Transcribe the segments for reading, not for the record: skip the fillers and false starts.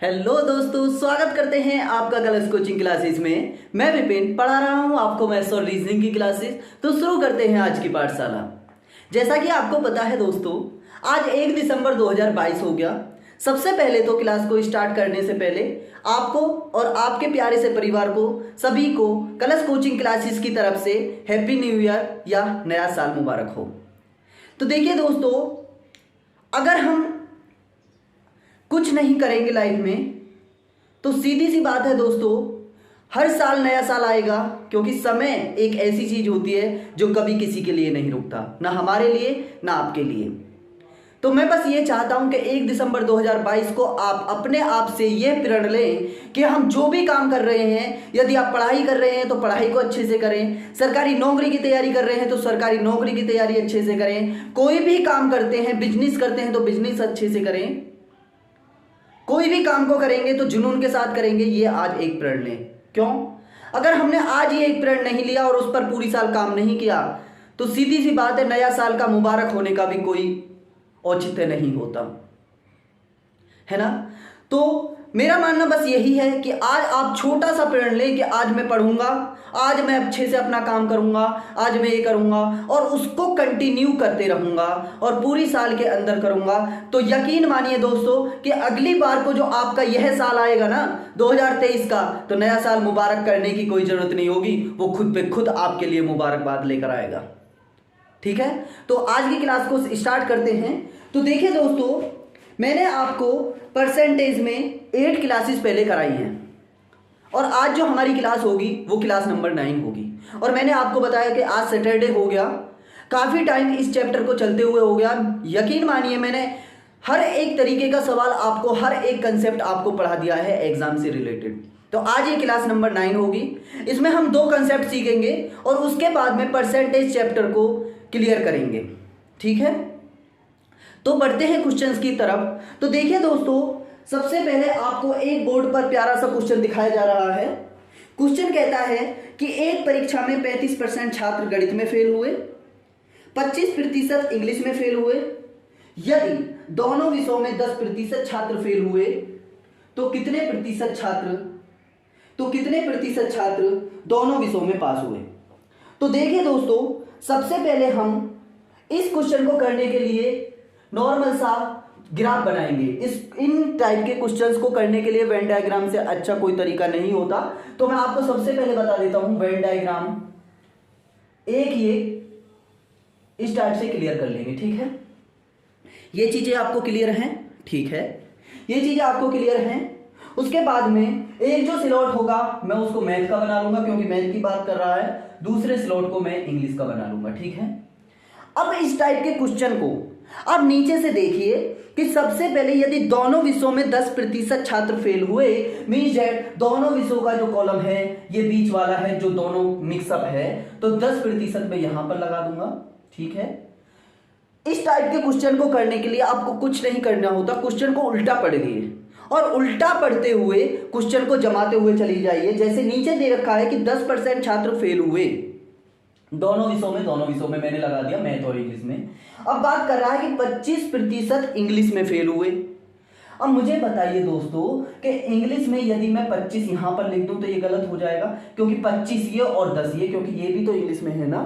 Hello दोस्तों, स्वागत करते हैं आपका कलर्स कोचिंग क्लासेस में। मैं विपिन पढ़ा रहा हूं आपको मैथ्स और रीजनिंग की क्लासेस। तो शुरू करते हैं आज की पाठशाला। जैसा कि आपको पता है दोस्तों, आज 1 दिसंबर 2022 हो गया। सबसे पहले तो क्लास को स्टार्ट करने से पहले आपको और आपके प्यारे से परिवार को सभी को कलर्स कोचिंग क्लासेस की तरफ से हैप्पी न्यू ईयर या नया साल मुबारक हो। तो देखिए दोस्तों, अगर हम कुछ नहीं करेंगे लाइफ में तो सीधी सी बात है दोस्तों, हर साल नया साल आएगा, क्योंकि समय एक ऐसी चीज होती है जो कभी किसी के लिए नहीं रुकता, ना हमारे लिए ना आपके लिए। तो मैं बस ये चाहता हूं कि 1 दिसंबर 2022 को आप अपने आप से ये प्रण लें कि हम जो भी काम कर रहे हैं, यदि आप पढ़ाई कर रहे हैं तो पढ़ाई को अच्छे से करें, सरकारी नौकरी की तैयारी कर रहे हैं तो सरकारी नौकरी की तैयारी अच्छे से करें, कोई भी काम करते हैं, बिजनेस करते हैं तो बिजनेस अच्छे से करें, कोई भी काम को करेंगे तो जुनून के साथ करेंगे। ये आज एक प्रण लें। क्यों? अगर हमने आज ये एक प्रण नहीं लिया और उस पर पूरी साल काम नहीं किया तो सीधी सी बात है, नया साल का मुबारक होने का भी कोई औचित्य नहीं होता, है ना। तो मेरा मानना बस यही है कि आज आप छोटा सा प्रण लें कि आज मैं पढ़ूंगा, आज मैं अच्छे से अपना काम करूंगा, आज मैं ये करूंगा और उसको कंटिन्यू करते रहूंगा और पूरी साल के अंदर करूंगा। तो यकीन मानिए दोस्तों कि अगली बार को जो आपका यह साल आएगा ना 2023 का, तो नया साल मुबारक करने की कोई जरूरत नहीं होगी, वो खुद पे खुद आपके लिए मुबारकबाद लेकर आएगा। ठीक है, तो आज की क्लास को स्टार्ट करते हैं। तो देखिए दोस्तों, मैंने आपको परसेंटेज में 8 क्लासेस पहले कराई हैं और आज जो हमारी क्लास होगी वो क्लास नंबर 9 होगी। और मैंने आपको बताया कि आज सैटरडे हो गया, काफ़ी टाइम इस चैप्टर को चलते हुए हो गया। यकीन मानिए मैंने हर एक तरीके का सवाल आपको, हर एक कंसेप्ट आपको पढ़ा दिया है एग्जाम से रिलेटेड। तो आज ये क्लास नंबर 9 होगी। इसमें हम 2 कंसेप्ट सीखेंगे और उसके बाद में परसेंटेज चैप्टर को क्लियर करेंगे। ठीक है, तो बढ़ते हैं क्वेश्चंस की तरफ। तो देखिए दोस्तों, सबसे पहले आपको एक बोर्ड पर प्यारा सा क्वेश्चन दिखाया जा रहा है। क्वेश्चन कहता है कि एक परीक्षा में 35% छात्र गणित में फेल हुए, 25% इंग्लिश में फेल हुए। यदि दोनों विषयों में 10% छात्र फेल हुए तो कितने प्रतिशत छात्र दोनों विषयों में पास हुए। तो देखिए दोस्तों, सबसे पहले हम इस क्वेश्चन को करने के लिए नॉर्मल सा ग्राफ बनाएंगे। इन टाइप के क्वेश्चंस को करने के लिए वेन डायग्राम से अच्छा कोई तरीका नहीं होता। तो मैं आपको सबसे पहले बता देता हूं वेन डायग्राम, एक ये इस टाइप से क्लियर कर लेंगे। ठीक है, ये चीजें आपको क्लियर हैं। ठीक है, ये चीजें आपको क्लियर हैं। उसके बाद में एक जो स्लॉट होगा मैं उसको मैथ का बना लूंगा, क्योंकि मैथ की बात कर रहा है। दूसरे स्लॉट को मैं इंग्लिश का बना लूंगा। ठीक है, अब इस टाइप के क्वेश्चन को अब नीचे से देखिए कि सबसे पहले यदि दोनों विषयों में 10% छात्र फेल हुए, मींस दैट दोनों विषयों का जो कॉलम है ये बीच वाला है, जो दोनों मिक्सअप है, तो 10% मैं यहां पर लगा दूंगा। ठीक है, इस टाइप के क्वेश्चन को करने के लिए आपको कुछ नहीं करना होता, क्वेश्चन को उल्टा पढ़िए और उल्टा पढ़ते हुए क्वेश्चन को जमाते हुए चली जाइए। जैसे नीचे दे रखा है कि 10% छात्र फेल हुए दोनों विषयों में मैंने लगा दिया मैथ और इंग्लिश में। अब बात कर रहा है कि 25% इंग्लिश में फेल हुए। अब मुझे बताइए दोस्तों कि इंग्लिश में यदि मैं 25 यहां पर लिख दूं तो ये गलत हो जाएगा, क्योंकि 25 ये और 10 ये, क्योंकि ये भी तो इंग्लिश में है ना,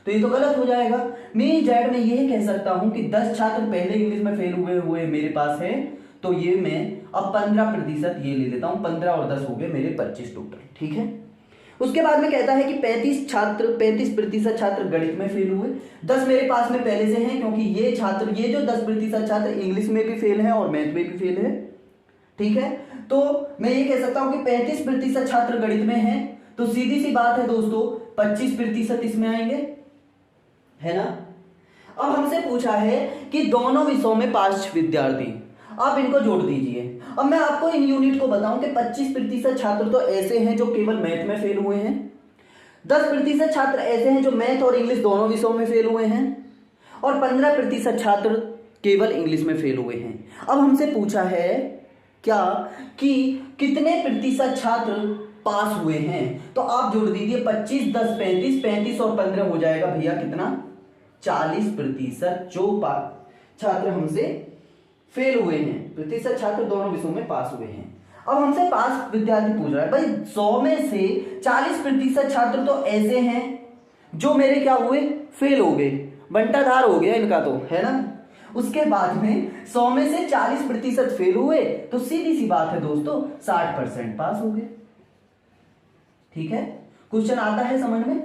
तो ये तो गलत हो जाएगा। मींस दैट मैं ये कह सकता हूं कि 10 छात्र पहले इंग्लिश में फेल हुए मेरे पास है, तो ये मैं अब 15% ये ले लेता हूं। 15 और 10 हो गए मेरे 25 टोटल। ठीक है, उसके बाद में कहता है कि 35% छात्र गणित में फेल हुए। 10 मेरे पास में पहले से हैं, क्योंकि ये जो 10% छात्र इंग्लिश में भी फेल हैं और मैथ में भी फेल है। ठीक है, तो मैं ये कह सकता हूं कि 35% छात्र गणित में हैं, तो सीधी सी बात है दोस्तों 25% इसमें आएंगे, है ना। अब हमसे पूछा है कि दोनों विषयों में 5 विद्यार्थी, आप इनको जोड़ दीजिए। अब मैं आपको इन यूनिट को बताऊं कि 25% छात्र तो ऐसे हैं जो केवल मैथ में फेल हुए हैं, 10% छात्र ऐसे हैं जो मैथ और इंग्लिश दोनों विषयों में फेल हुए हैं, और 15% छात्र केवल इंग्लिश में फेल हुए हैं। अब हमसे पूछा है क्या कि कितने प्रतिशत छात्र पास हुए हैं, तो आप जोड़ दीजिए 25, 10, 35 और 15 हो जाएगा भैया कितना, 40% जो छात्र हमसे फेल हुए हैं, प्रतिशत छात्र दोनों विषयों में पास हुए हैं। अब हमसे पास विद्यार्थी पूछ रहा है भाई 100 में से 40% छात्र तो ऐसे हैं जो मेरे क्या हुए, फेल हो गए, बंटाधार हो गया इनका तो, है ना। उसके बाद में 100 में से 40% फेल हुए तो सीधी सी बात है दोस्तों 60% पास हो गए। ठीक है, क्वेश्चन आता है समझ में।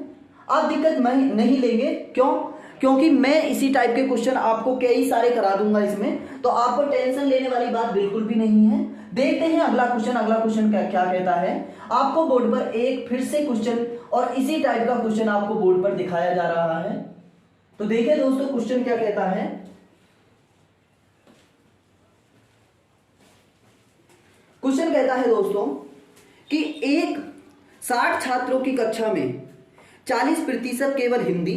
आप दिक्कत नहीं लेंगे, क्यों? क्योंकि मैं इसी टाइप के क्वेश्चन आपको कई सारे करा दूंगा इसमें, तो आपको टेंशन लेने वाली बात बिल्कुल भी नहीं है। देखते हैं अगला क्वेश्चन क्या कहता है। आपको बोर्ड पर एक फिर से क्वेश्चन और इसी टाइप का क्वेश्चन आपको बोर्ड पर दिखाया जा रहा है। तो देखिए दोस्तों क्वेश्चन क्या कहता है। क्वेश्चन कहता है दोस्तों कि एक 60 छात्रों की कक्षा में 40% केवल हिंदी,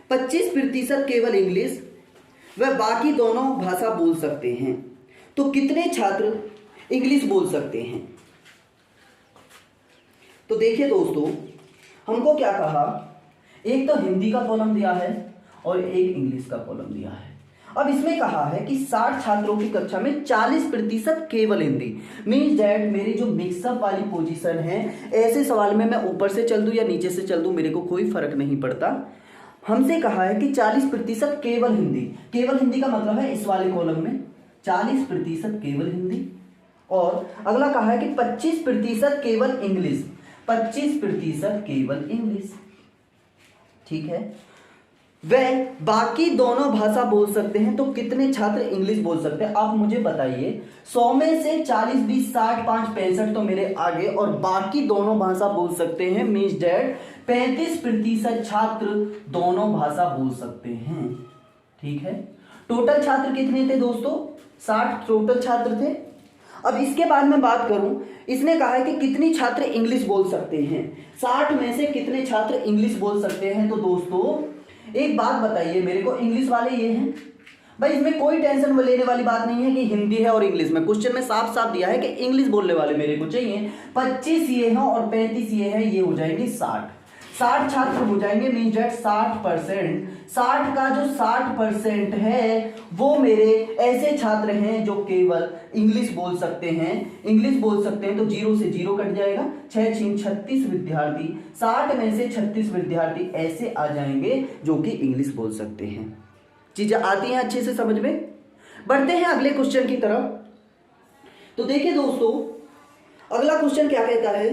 25% केवल इंग्लिश व बाकी दोनों भाषा बोल सकते हैं, तो कितने छात्र इंग्लिश बोल सकते हैं? तो देखिए दोस्तों, हमको क्या कहा, एक तो हिंदी का कॉलम दिया है और एक इंग्लिश का कॉलम दिया है। अब इसमें कहा है कि 60 छात्रों की कक्षा में 40% केवल हिंदी, मीन्स दैट मेरी जो मिक्सअप वाली पोजीशन है, ऐसे सवाल में मैं ऊपर से चल दूं या नीचे से चल दूं मेरे को कोई फर्क नहीं पड़ता। हमसे कहा है कि 40% केवल हिंदी, केवल हिंदी का मतलब है इस वाले कॉलम में 40% केवल हिंदी, और अगला कहा है कि 25% केवल इंग्लिश, 25% केवल इंग्लिश। ठीक है, वह बाकी दोनों भाषा बोल सकते हैं, तो कितने छात्र इंग्लिश बोल सकते हैं? आप मुझे बताइए, 100 में से 40, 20, 60, 5, 65 तो मेरे आगे, और बाकी दोनों भाषा बोल सकते हैं, मीन्स डैट 35% छात्र दोनों भाषा बोल सकते हैं। ठीक है, टोटल छात्र कितने थे दोस्तों? 60 टोटल छात्र थे। अब इसके बाद मैं बात करूं, इसने कहा है कि कितनी छात्र इंग्लिश बोल सकते हैं, 60 में से कितने छात्र इंग्लिश बोल सकते हैं। तो दोस्तों एक बात बताइए मेरे को, इंग्लिश वाले ये हैं भाई, इसमें कोई टेंशन लेने वाली बात नहीं है कि हिंदी है और इंग्लिश में, क्वेश्चन में साफ साफ दिया है कि इंग्लिश बोलने वाले मेरे को चाहिए। 25 ये हैं और 35 ये है, ये हो जाएंगे 60 छात्र हो जाएंगे, मीन डेट 60%। 60 का जो 60% है वो मेरे ऐसे छात्र हैं जो केवल इंग्लिश बोल सकते हैं। इंग्लिश बोल सकते हैं तो 0 से 0 कट जाएगा, 6 6 36 विद्यार्थी, 60 में से 36 विद्यार्थी ऐसे आ जाएंगे जो कि इंग्लिश बोल सकते हैं। चीजें आती हैं अच्छे से समझ में। बढ़ते हैं अगले क्वेश्चन की तरफ। तो देखिए दोस्तों अगला क्वेश्चन क्या कहता है।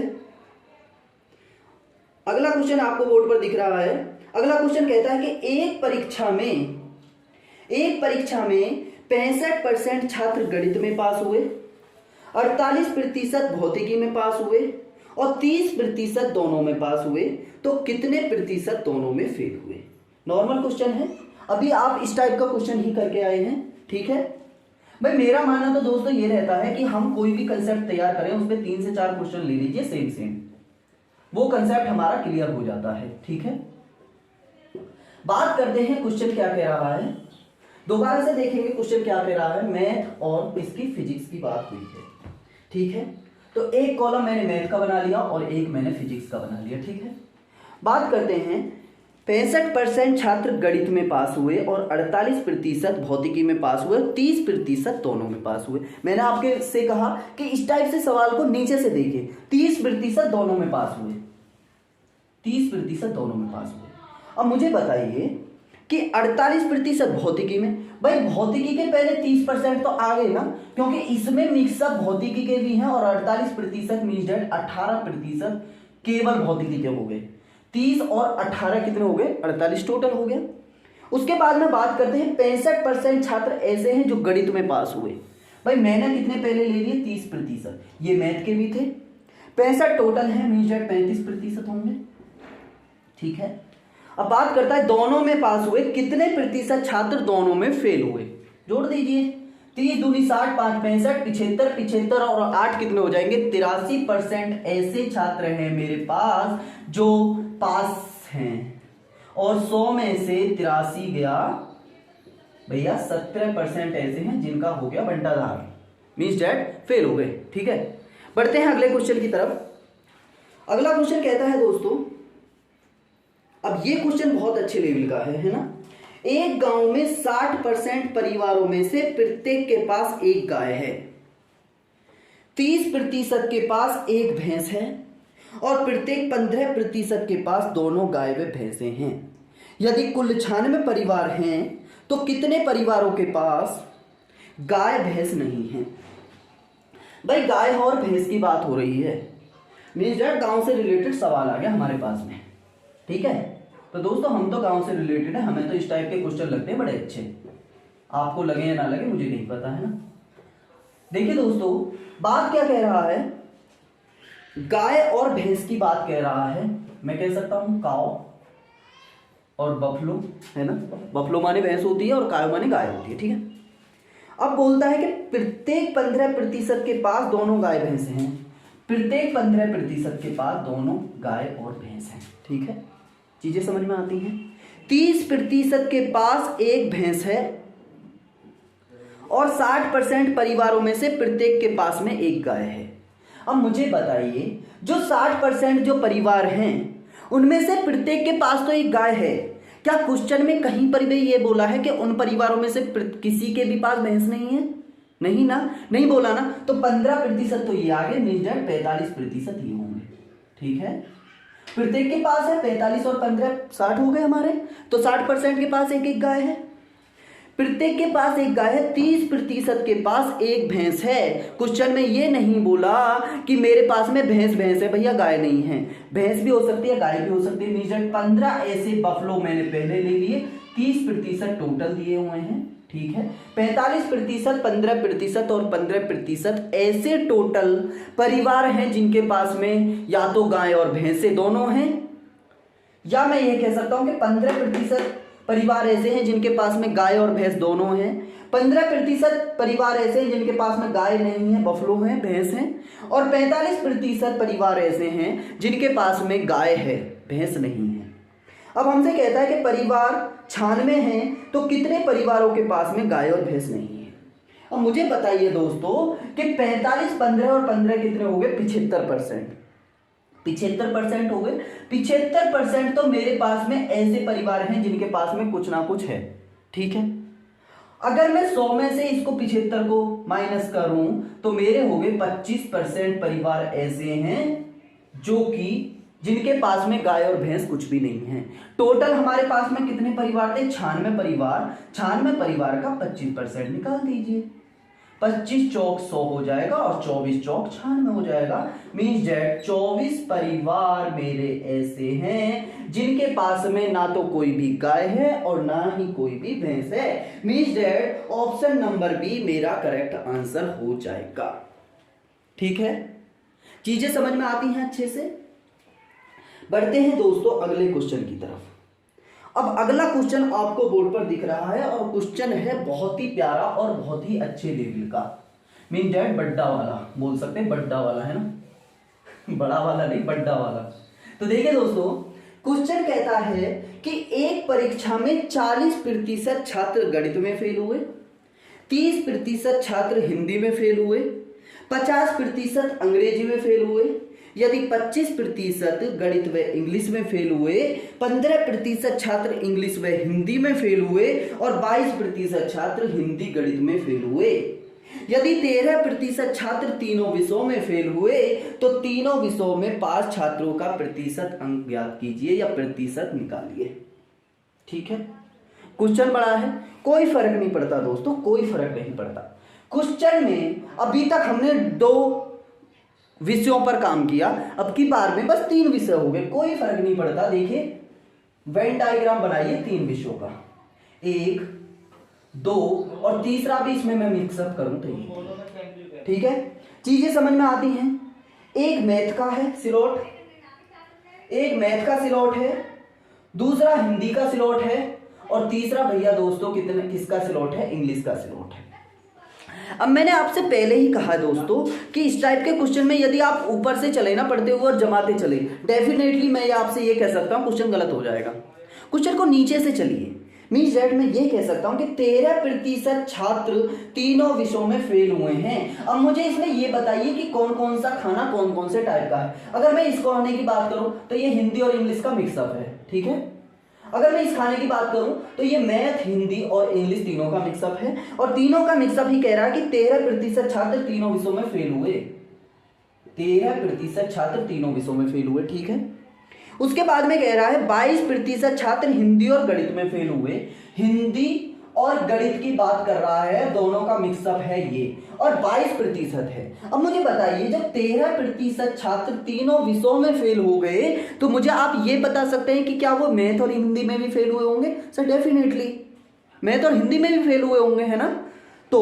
अगला क्वेश्चन आपको बोर्ड पर दिख रहा है। अगला क्वेश्चन कहता है कि एक परीक्षा में 65% छात्र गणित में पास हुए, 48% भौतिकी में पास हुए और 30% दोनों में पास हुए, तो कितने प्रतिशत दोनों में फेल हुए? नॉर्मल क्वेश्चन है, अभी आप इस टाइप का क्वेश्चन ही करके आए हैं। ठीक है भाई, मेरा मानना तो दोस्तों ये रहता है कि हम कोई भी कंसेप्ट तैयार करें उसमें 3 से 4 क्वेश्चन ले लीजिए सेम, वो कंसेप्ट हमारा क्लियर हो जाता है। ठीक है, बात करते हैं क्वेश्चन क्या कह रहा है। दोबारा से देखेंगे क्वेश्चन क्या कह रहा है। मैथ और इसकी फिजिक्स की बात हुई है। ठीक है, तो एक कॉलम मैंने मैथ का बना लिया और एक मैंने फिजिक्स का बना लिया। ठीक है, बात करते हैं 65% छात्र गणित में पास हुए और 48% भौतिकी में पास हुए, 30% दोनों में पास हुए। मैंने आपके से कहा कि इस टाइप से सवाल को नीचे से देखिए, 30% दोनों में पास हुए, 30% दोनों में पास हुए। अब मुझे बताइए कि 48% भौतिकी में, भाई भौतिकी के पहले 30% तो आ गए ना, क्योंकि इसमें मिक्सअप भौतिकी के भी हैं, और 48% मीन्स डेट 18% केवल भौतिकी के हो गए। 30 और 18 कितने हो गए? 48 टोटल हो गया। उसके बाद में बात करते हैं 65% छात्र ऐसे हैं जो गणित में पास हुए। भाई मैंने कितने पहले ले लिए? 30%, ये मैथ के भी थे। 65 टोटल है, मीन्स डेट 35% होंगे। ठीक है, अब बात करता है दोनों में पास हुए, कितने प्रतिशत छात्र दोनों में फेल हुए? जोड़ दीजिए, 30 दूनी 60, 5 65, 75 और 8 कितने हो जाएंगे? 83% ऐसे छात्र हैं मेरे पास जो पास हैं, और 100 में से 83 गया भैया 17% ऐसे हैं जिनका हो गया बंटाधार, मीन्स डेट फेल हो गए। ठीक है, बढ़ते हैं अगले क्वेश्चन की तरफ। अगला क्वेश्चन कहता है दोस्तों, अब ये क्वेश्चन बहुत अच्छे लेवल का है ना। एक गांव में 60% परिवारों में से प्रत्येक के पास एक गाय है, 30% के पास एक भैंस है और प्रत्येक 15% के पास दोनों गाय व भैंसे हैं। यदि कुल 96 परिवार हैं तो कितने परिवारों के पास गाय भैंस नहीं है? भाई गाय और भैंस की बात हो रही है, मीन्स दैट गांव से रिलेटेड सवाल आ गया हमारे पास में। ठीक है, तो दोस्तों हम तो गांव से रिलेटेड है, हमें तो इस टाइप के क्वेश्चन लगते हैं बड़े अच्छे। आपको लगे या ना लगे मुझे नहीं पता, है ना। देखिए दोस्तों, बात क्या कह रहा है, गाय और भैंस की बात कह रहा है। मैं कह सकता हूं काव और बफलो, है ना। बफलो माने भैंस होती है और काव माने गाय होती है। ठीक है, अब बोलता है कि प्रत्येक 15% के पास दोनों गाय भैंस हैं, प्रत्येक 15% के पास दोनों गाय और भैंस हैं। ठीक है, चीजें समझ में आती हैं। 30% के पास एक भैंस है और 60% परिवारों में से प्रत्येक के पास में एक गाय है। अब मुझे बताइए, जो 60% जो परिवार हैं उनमें से प्रत्येक के पास तो एक गाय है, क्या क्वेश्चन में कहीं पर भी ये बोला है कि उन परिवारों में से किसी के भी पास भैंस नहीं है? नहीं ना, नहीं बोला ना। तो 15% तो ये आगे, मीन्स दैट 45% ये होंगे। ठीक है, प्रत्येक के पास है 45 और 15 60 हो गए हमारे, तो 60% के पास एक एक गाय है, प्रत्येक के पास एक गाय है, 30% के पास एक भैंस है। क्वेश्चन में ये नहीं बोला कि मेरे पास में भैंस है, भैया गाय नहीं है। भैंस भी हो सकती है, गाय भी हो सकती है। मीजर 15 ऐसे बफलो मैंने पहले ले लिए, 30% टोटल दिए हुए हैं। ठीक है, 45%, 15% और 15% ऐसे टोटल परिवार हैं जिनके पास में या तो गाय और भैंसे दोनों हैं, या मैं ये कह सकता हूं कि 15% परिवार ऐसे हैं जिनके पास में गाय और भैंस दोनों हैं, 15% परिवार ऐसे हैं जिनके पास में गाय नहीं है, बफलो हैं, भैंस हैं, और 45% परिवार ऐसे हैं जिनके पास में गाय है, भैंस नहीं है। अब हमसे कहता है कि परिवार 96 हैं, तो कितने परिवारों के पास में गाय और भैंस नहीं है? अब मुझे बताइए दोस्तों कि 45, 15 और 15 कितने हो गए? 75%। 75% हो गए। 75% तो मेरे पास में ऐसे परिवार हैं जिनके पास में कुछ ना कुछ है। ठीक है, अगर मैं 100 में से इसको 75 को माइनस करूं तो मेरे हो गए 25% परिवार ऐसे हैं जो कि जिनके पास में गाय और भैंस कुछ भी नहीं है। टोटल हमारे पास में कितने परिवार थे? 96 परिवार। 96 परिवार का 25% निकाल दीजिए, 25 चौक 100 हो जाएगा और 24 चौक 96 हो जाएगा। मीन्स दैट 24 परिवार मेरे ऐसे हैं जिनके पास में ना तो कोई भी गाय है और ना ही कोई भी भैंस है। Means that option number B मेरा करेक्ट आंसर हो जाएगा। ठीक है, चीजें समझ में आती हैं अच्छे से। बढ़ते हैं दोस्तों अगले क्वेश्चन की तरफ। अब अगला क्वेश्चन आपको बोर्ड पर दिख रहा है और क्वेश्चन है बहुत ही प्यारा और बहुत ही अच्छे लेवल का, मीन डैट बड्डा वाला बोल सकते हैं, बड्डा वाला है ना, बड़ा वाला नहीं, बड्डा वाला। तो देखिए दोस्तों, क्वेश्चन कहता है कि एक परीक्षा में 40% छात्र गणित में फेल हुए, 30% छात्र हिंदी में फेल हुए, 50% अंग्रेजी में फेल हुए। यदि 25% गणित व इंग्लिश में फेल हुए, 15% छात्र इंग्लिश व हिंदी में फेल हुए और 22% छात्र हिंदी गणित में फेल हुए। यदि 13% छात्र तीनों विषयों में फेल हुए तो तीनों विषयों में पास छात्रों का प्रतिशत अंक ज्ञात कीजिए या प्रतिशत निकालिए। ठीक है, क्वेश्चन बड़ा है, कोई फर्क नहीं पड़ता दोस्तों, कोई फर्क नहीं पड़ता। क्वेश्चन में अभी तक हमने 2 विषयों पर काम किया, अब की बार में बस 3 विषय हो गए, कोई फर्क नहीं पड़ता। देखिए वेन डायग्राम बनाइए 3 विषयों का, 1, 2 और तीसरा भी इसमें मैं मिक्सअप करूं तो ये। ठीक है, चीजें समझ में आती हैं। एक मैथ का है स्लॉट, एक मैथ का स्लॉट है, दूसरा हिंदी का स्लॉट है और तीसरा भैया दोस्तों किसका स्लॉट है? इंग्लिश का स्लॉट है। अब मैंने आपसे पहले ही कहा दोस्तों कि इस टाइप के क्वेश्चन में यदि आप ऊपर से चले ना पढ़ते हुए और जमाते चले, डेफिनेटली मैं आपसे ये कह सकता हूँ क्वेश्चन गलत हो जाएगा। क्वेश्चन को नीचे से चलिए, मीन्स दैट मैं ये कह सकता हूँ कि 13% छात्र तीनों विषयों में फेल हुए हैं। अब मुझे इसमें ये बताइए कि कौन कौन सा खाना कौन कौन से टाइप का है। अगर मैं इसको आने की बात करूँ तो ये हिंदी और इंग्लिश का मिक्सअप है। ठीक है, अगर मैं इस खाने की बात करूं तो ये मैथ, हिंदी और इंग्लिश तीनों का मिक्सअप है, और तीनों का मिक्सअप ही कह रहा है कि 13% छात्र तीनों विषयों में फेल हुए। 13% छात्र तीनों विषयों में फेल हुए, ठीक है। उसके बाद में कह रहा है 22% छात्र हिंदी और गणित में फेल हुए। हिंदी और गणित की बात कर रहा है, दोनों का मिक्सअप है ये, और 22% है। अब मुझे बताइए, जब 13% छात्र तीनों विषयों में फेल हो गए तो मुझे आप ये बता सकते हैं कि क्या वो मैथ और हिंदी में भी फेल हुए होंगे? सर डेफिनेटली मैथ और हिंदी में भी फेल हुए होंगे, है ना। तो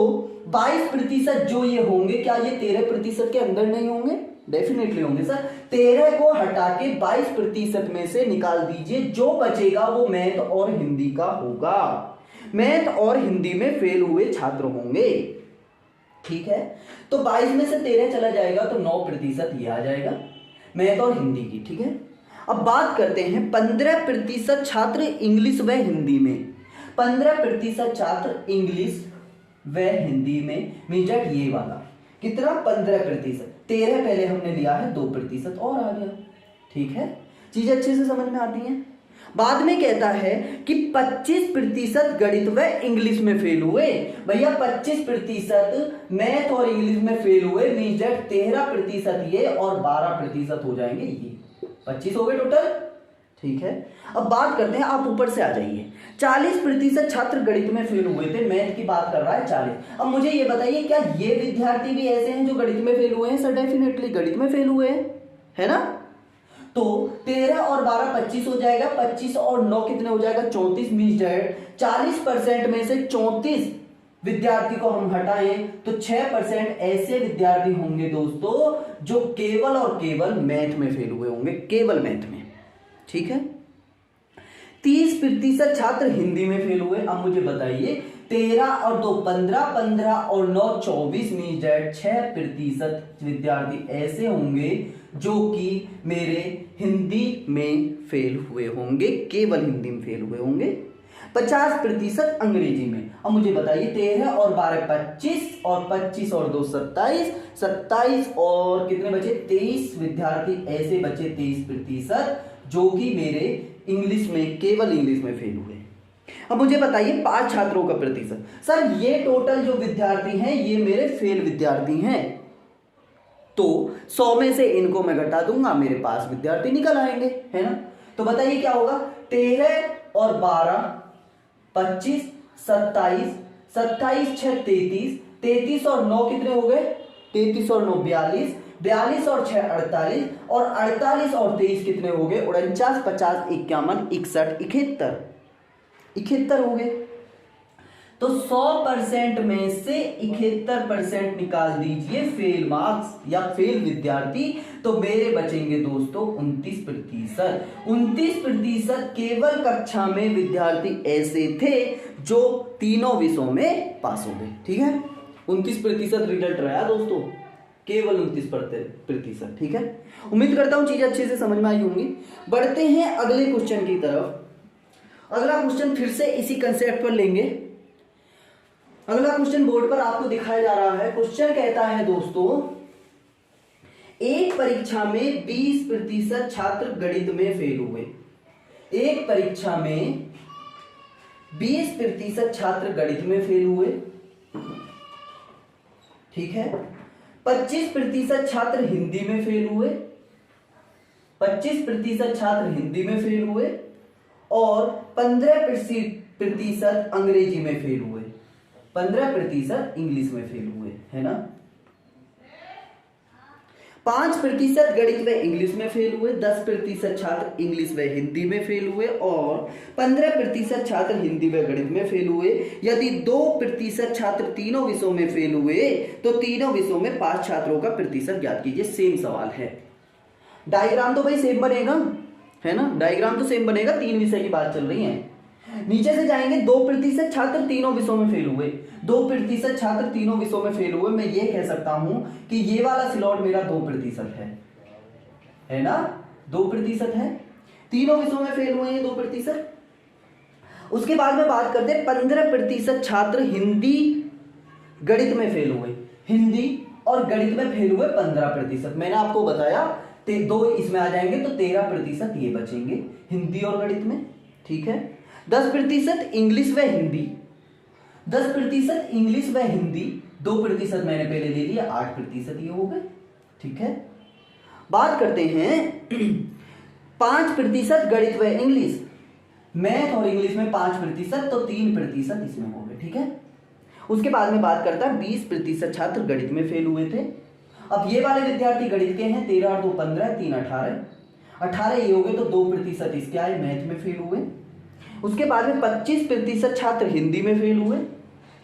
22% जो ये होंगे, क्या ये 13% के अंदर नहीं होंगे? डेफिनेटली होंगे सर। 13 को हटा के 22% में से निकाल दीजिए, जो बचेगा वो मैथ और हिंदी का होगा। मैथ और हिंदी में फेल हुए छात्र होंगे, ठीक है। तो 22 में से 13 चला जाएगा तो 9% ये आ जाएगा मैथ और हिंदी की, ठीक है। अब बात करते हैं 15% छात्र इंग्लिश व हिंदी में। 15% छात्र इंग्लिश व हिंदी में, मीन्स ये वाला कितना? 15%। 13 पहले हमने लिया है, 2% और आ गया, ठीक है। चीज अच्छे से समझ में आती है। बाद में कहता है कि 25% गणित व इंग्लिश में फेल हुए। भैया 25% मैथ और इंग्लिश में फेल हुए, मीन्स दैट 13% ये और 12% हो जाएंगे ये, 25 हो गए टोटल, ठीक है। अब बात करते हैं, आप ऊपर से आ जाइए। 40% छात्र गणित में फेल हुए थे, मैथ की बात कर रहा है 40। अब मुझे ये बताइए, क्या ये विद्यार्थी भी ऐसे हैं जो गणित में फेल हुए हैं? सर डेफिनेटली गणित में फेल हुए हैं, है ना। तो 13 और 12 25 हो जाएगा, 25 और 9 कितने हो जाएगा? 34, मीन्स दैट 40% में से 34 विद्यार्थी को हम हटाएं तो 6% ऐसे विद्यार्थी होंगे दोस्तों जो केवल और केवल मैथ में फेल हुए होंगे, केवल मैथ में, ठीक है। 30% छात्र हिंदी में फेल हुए। अब मुझे बताइए, 13 और 2 15, 15 और 9 24, मीन्स दैट 6% विद्यार्थी ऐसे होंगे जो कि मेरे हिंदी में फेल हुए होंगे, केवल हिंदी में फेल हुए होंगे। 50% अंग्रेजी में। अब मुझे बताइए, 13 और 12 25, और 25 और 2 27, 27 और कितने बचे? 23 विद्यार्थी ऐसे बचे, 23% जो कि मेरे इंग्लिश में, केवल इंग्लिश में फेल हुए। अब मुझे बताइए 5 छात्रों का प्रतिशत। सर ये टोटल जो विद्यार्थी हैं ये मेरे फेल विद्यार्थी हैं, तो 100 में से इनको मैं घटा दूंगा, मेरे पास विद्यार्थी निकल आएंगे, है ना। तो बताइए क्या होगा? 13 और 12 25, 27, 27 6 33, 33 और 9 कितने हो गए? 33 और 9 42, 42 और 6 48, और 48 और 23 कितने हो गए? 49, 50, 51, 61, 71 हो गए। तो 100% में से 71% निकाल दीजिए फेल मार्क्स या फेल विद्यार्थी, तो मेरे बचेंगे दोस्तों 29%। 29% केवल कक्षा में विद्यार्थी ऐसे थे जो तीनों विषयों में पास हो गए, ठीक है। 29% रिजल्ट रहा दोस्तों, केवल 29%, ठीक है। उम्मीद करता हूं चीजें अच्छे से समझ में आई होंगी। बढ़ते हैं अगले क्वेश्चन की तरफ। अगला क्वेश्चन फिर से इसी कंसेप्ट पर लेंगे। अगला क्वेश्चन बोर्ड पर आपको दिखाया जा रहा है। क्वेश्चन कहता है दोस्तों, एक परीक्षा में 20% छात्र गणित में फेल हुए। एक परीक्षा में 20% छात्र गणित में फेल हुए, ठीक है। 25% छात्र हिंदी में फेल हुए, 25% छात्र हिंदी में फेल हुए, और 15% अंग्रेजी में फेल हुए, 15% इंग्लिश में फेल हुए, है ना। 5% गणित व इंग्लिश में फेल हुए, 10% छात्र इंग्लिश व हिंदी में फेल हुए, और 15% छात्र हिंदी व गणित में फेल हुए। यदि 2% छात्र तीनों विषयों में फेल हुए तो तीनों विषयों में 5 छात्रों का प्रतिशत ज्ञात कीजिए। सेम सवाल है, डायग्राम तो भाई सेम बनेगा, है ना। डायग्राम तो सेम बनेगा, 3 विषय की बात चल रही है। नीचे से जाएंगे, 2% छात्र तीनों विषयों में फेल हुए, 2% छात्र तीनों विषयों में फेल हुए। मैं ये कह सकता हूं कि ये वाला स्लॉट मेरा 2% है ना, 2% है, तीनों विषयों में फेल हुए हैं 2%। उसके बाद में बात करते हैं 15% छात्र हिंदी गणित में फेल हुए। हिंदी और गणित में फेल हुए 15%। मैंने आपको बताया 2 इसमें आ जाएंगे तो 13% ये बचेंगे हिंदी और गणित में। ठीक है। 10% इंग्लिश व हिंदी, 10% इंग्लिश व हिंदी, 2% मैंने पहले ले लिया, 8% ये हो गए, ठीक है। बात करते हैं 5% गणित व इंग्लिश, मैथ और इंग्लिश में 5%, तो 3% इसमें हो गए, ठीक है। उसके बाद में बात करता है 20% छात्र गणित में फेल हुए थे। अब ये वाले विद्यार्थी गणित के हैं, 13 और 2 15, 3 18, 18 ये हो गए, तो 2% इसके आए, मैथ में फेल हुए। उसके बाद में 25% छात्र हिंदी में फेल हुए,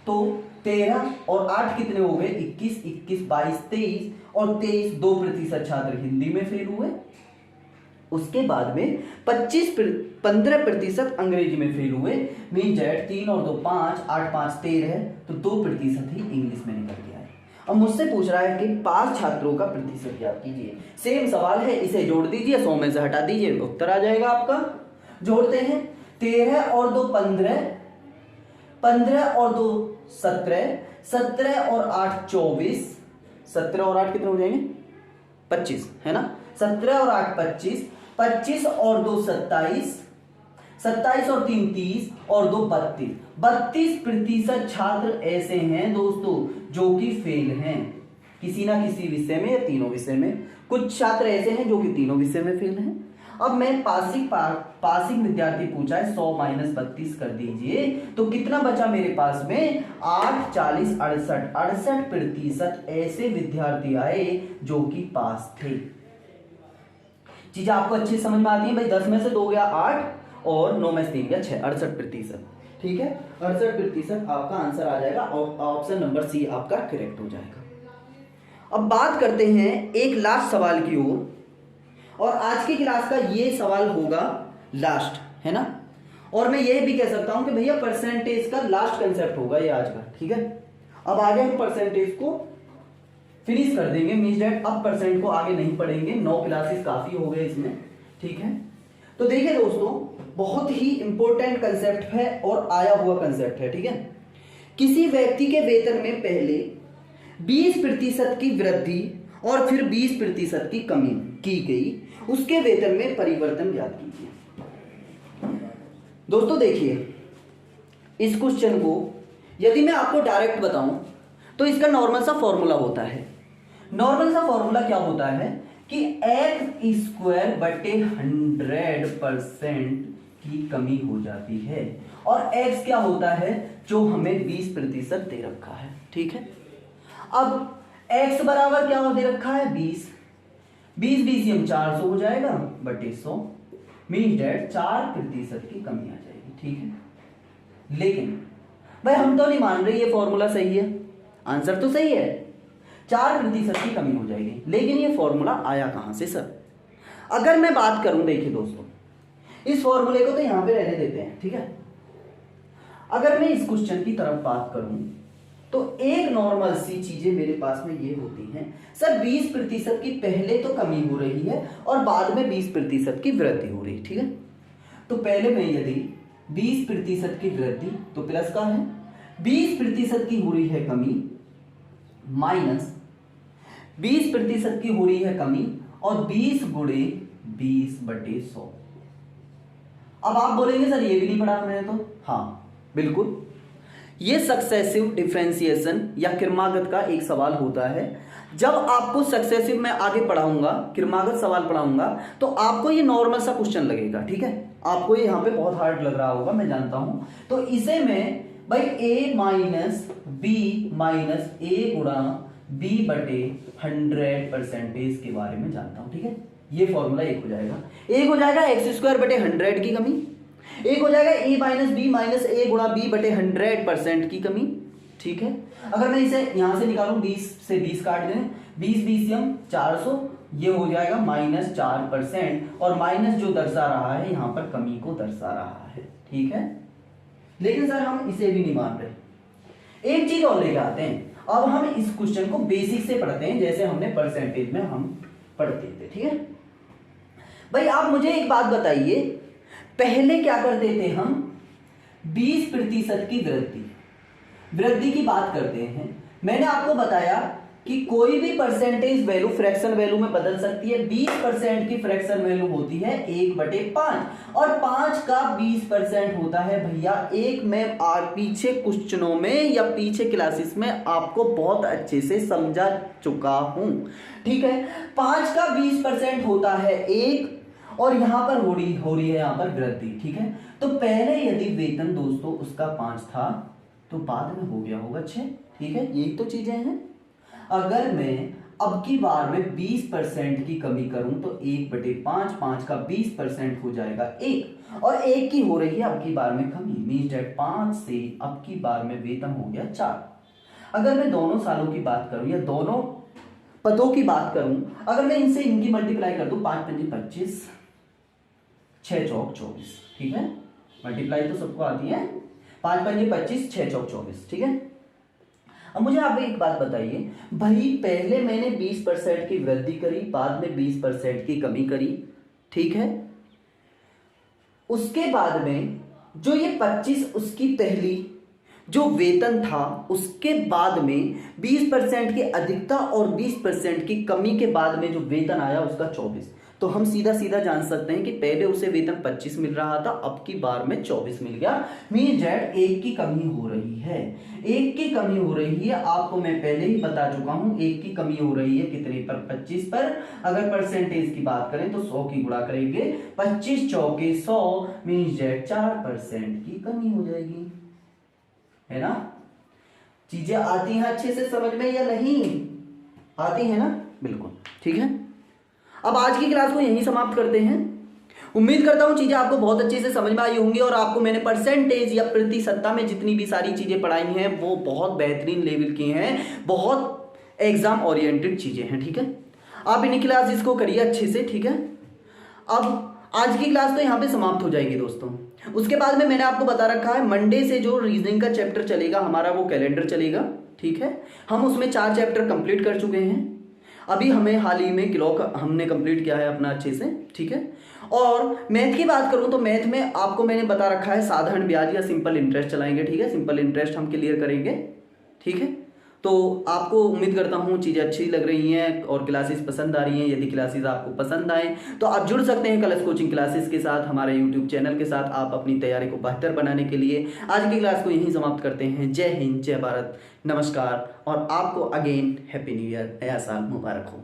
तो 13 और 8 कितने हो गए, 21, 21 22 23, और 23 2% छात्र हिंदी में फेल हुए। उसके बाद में 15% अंग्रेजी में फेल हुए, मीन डेट 3 और 2 5, 8 5 13, तो 2% ही इंग्लिश में निकल गया है। अब मुझसे पूछ रहा है कि पास छात्रों का प्रतिशत ज्ञात कीजिए। सेम सवाल है, इसे जोड़ दीजिए, 100 में से हटा दीजिए, उत्तर आ जाएगा आपका। जोड़ते हैं, 13 और 2 15, 15 और 2 17, 17 और 8 24, 17 और 8 कितने हो जाएंगे, 25 है ना, 17 और 8 25, 25 और 2 27, 27 और 3 30, और 2 32, 32% छात्र ऐसे हैं दोस्तों जो कि फेल हैं किसी ना किसी विषय में या तीनों विषय में। कुछ छात्र ऐसे हैं जो कि तीनों विषय में फेल हैं। अब मैं पासिंग विद्यार्थी पूछा है, 100 - 32 कर दीजिए, तो कितना बचा मेरे पास में, 8 40 68, 68% ऐसे विद्यार्थी आए जो कि पास थे। चीजें आपको अच्छी समझ में आती है भाई। 10 में से 2 गया 8, और 9 में से 3 गया 6, 68%, ठीक है। 68% आपका आंसर आ जाएगा, और ऑप्शन नंबर सी आपका करेक्ट हो जाएगा। अब बात करते हैं एक लास्ट सवाल की ओर, और आज की क्लास का ये सवाल होगा लास्ट, है ना। और मैं ये भी कह सकता हूं कि भैया परसेंटेज का लास्ट कंसेप्ट होगा ये आज का, ठीक है। अब आगे हम परसेंटेज को फिनिश कर देंगे, मींस दैट अब परसेंट को आगे नहीं पढ़ेंगे, 9 क्लासेस काफी हो गए इसमें, ठीक है। तो देखिए दोस्तों, बहुत ही इंपॉर्टेंट कंसेप्ट है और आया हुआ कंसेप्ट है, ठीक है। किसी व्यक्ति के वेतन में पहले 20% की वृद्धि और फिर 20% की कमी की गई, उसके वेतन में परिवर्तन ज्ञात कीजिए। दोस्तों देखिए, इस क्वेश्चन को यदि मैं आपको डायरेक्ट बताऊं तो इसका नॉर्मल सा फॉर्मूला होता है। नॉर्मल सा फॉर्मूला क्या होता है कि x² बटे 100% की कमी हो जाती है, और x क्या होता है, जो हमें 20% दे रखा है, ठीक है। अब x बराबर क्या दे रखा है, 20, 20 20 400 हो जाएगा बटे 100, मीन्स डेट 4% की कमी आ जाएगी, ठीक है। लेकिन भाई हम तो नहीं मान रहे ये फॉर्मूला सही है, आंसर तो सही है, 4% की कमी हो जाएगी, लेकिन ये फॉर्मूला आया कहां से सर। अगर मैं बात करूं, देखिए दोस्तों, इस फॉर्मूले को तो यहां पे रहने देते हैं, ठीक है। अगर मैं इस क्वेश्चन की तरफ बात करूं तो एक नॉर्मल सी चीजें मेरे पास में ये होती हैं, सर 20% की पहले तो कमी हो रही है और बाद में 20% की वृद्धि हो रही है, ठीक है। तो पहले में यदि 20% की वृद्धि तो प्लस का है, 20% की हो रही है कमी, माइनस 20% की हो रही है कमी, और 20 गुणे 20 बटे 100। अब आप बोलेंगे सर ये भी नहीं पढ़ा हमने तो, हाँ बिल्कुल, ये सक्सेसिव डिफरेंशिएशन या क्रमागत का एक सवाल होता है। जब आपको सक्सेसिव मैं आगे पढ़ाऊंगा, क्रमागत सवाल पढ़ाऊंगा, तो आपको ये नॉर्मल सा क्वेश्चन लगेगा, ठीक है। आपको ये यहाँ पे बहुत हार्ड लग रहा होगा, मैं जानता हूं। तो इसे मैं भाई a माइनस बी माइनस ए गुणा बी बटे 100% के बारे में जानता हूं, ठीक है। ये फॉर्मूला एक हो जाएगा, एक हो जाएगा x² बटे 100 की कमी, एक हो जाएगा a माइनस बी माइनस ए गुणा बी बटे 100% की कमी, ठीक है। अगर मैं इसे यहां से निकालूं, 20 से 20 काट दें, 20 20 400, ये हो जाएगा -4%, और माइनस जो दर्शा रहा है यहां पर कमी को दर्शा रहा है, ठीक है। लेकिन सर हम इसे भी नहीं मान रहे, एक चीज और लेके आते हैं। अब हम इस क्वेश्चन को बेसिक से पढ़ते हैं, जैसे हमने परसेंटेज में हम पढ़ते थे, ठीक है। भाई आप मुझे एक बात बताइए, पहले क्या करते थे हम, 20% की वृद्धि की बात करते हैं। मैंने आपको बताया कि कोई भी परसेंटेज वैल्यू फ्रैक्शन वैल्यू में बदल सकती है। 20% की फ्रैक्शन वैल्यू होती है 1/5 और 5 का 20% होता है भैया एक। मैं पीछे क्वेश्चनों में या पीछे क्लासेस में आपको बहुत अच्छे से समझा चुका हूं, ठीक है। 5 का 20% होता है 1 और यहां पर हो रही है यहां पर वृद्धि, ठीक है। तो पहले यदि वेतन दोस्तों उसका 5 था तो बाद में हो गया होगा 6, ठीक है। यही तो चीजें हैं। अगर मैं अब की बार में 20% की कमी करूं तो 1/5, 5 का 20% हो जाएगा 1 और 1 की हो रही है अब की बार में कमी। मींस दैट 5 से अब की बार में वेतन हो गया 4। अगर मैं दोनों सालों की बात करूं या दोनों पदों की बात करूं, अगर मैं इनसे इनकी मल्टीप्लाई कर दूं, 5 पंजे 25, 6 चौक 24, ठीक है। मल्टीप्लाई तो सबको आती है। 5 पंजे 25, 6 चौक 24, ठीक है। अब मुझे आप एक बात बताइए भाई, पहले मैंने 20% की वृद्धि करी, बाद में 20% की कमी करी, ठीक है। उसके बाद में जो ये 25 उसकी पहली जो वेतन था, उसके बाद में 20% की अधिकता और 20% की कमी के बाद में जो वेतन आया उसका 24। तो हम सीधा सीधा जान सकते हैं कि पहले उसे वेतन 25 मिल रहा था, अब की बार में 24 मिल गया। मींस दैट 1 की कमी हो रही है, 1 की कमी हो रही है। आपको मैं पहले ही बता चुका हूं 1 की कमी हो रही है कितने पर, 25 पर। अगर परसेंटेज की बात करें तो 100 की गुणा करेंगे, 25 चौके 100, मींस दैट 4% की कमी हो जाएगी, है ना। चीजें आती हैं अच्छे से समझ में या नहीं आती है ना, बिल्कुल, ठीक है। अब आज की क्लास को यहीं समाप्त करते हैं। उम्मीद करता हूं चीजें आपको बहुत अच्छे से समझ में आई होंगी और आपको मैंने परसेंटेज या प्रतिशतता में जितनी भी सारी चीजें पढ़ाई हैं वो बहुत बेहतरीन लेवल की हैं, बहुत एग्जाम ओरिएंटेड चीजें हैं, ठीक है। आप इन क्लासेस को करिए अच्छे से, ठीक है। अब आज की क्लास तो यहाँ पे समाप्त हो जाएगी दोस्तों। उसके बाद में मैंने आपको बता रखा है मंडे से जो रीजनिंग का चैप्टर चलेगा हमारा वो कैलेंडर चलेगा, ठीक है। हम उसमें 4 चैप्टर कंप्लीट कर चुके हैं। अभी हमें हाल ही में क्लॉक हमने कंप्लीट किया है अपना अच्छे से, ठीक है। और मैथ की बात करूं तो मैथ में आपको मैंने बता रखा है साधारण ब्याज या सिंपल इंटरेस्ट चलाएंगे, ठीक है। सिंपल इंटरेस्ट हम क्लियर करेंगे, ठीक है। तो आपको उम्मीद करता हूँ चीज़ें अच्छी लग रही हैं और क्लासेस पसंद आ रही हैं। यदि क्लासेस आपको पसंद आए तो आप जुड़ सकते हैं कलश कोचिंग क्लासेस के साथ, हमारे यूट्यूब चैनल के साथ। आप अपनी तैयारी को बेहतर बनाने के लिए आज की क्लास को यहीं समाप्त करते हैं। जय हिंद, जय भारत, नमस्कार और आपको अगेन हैप्पी न्यू ईयर, नया साल मुबारक हो।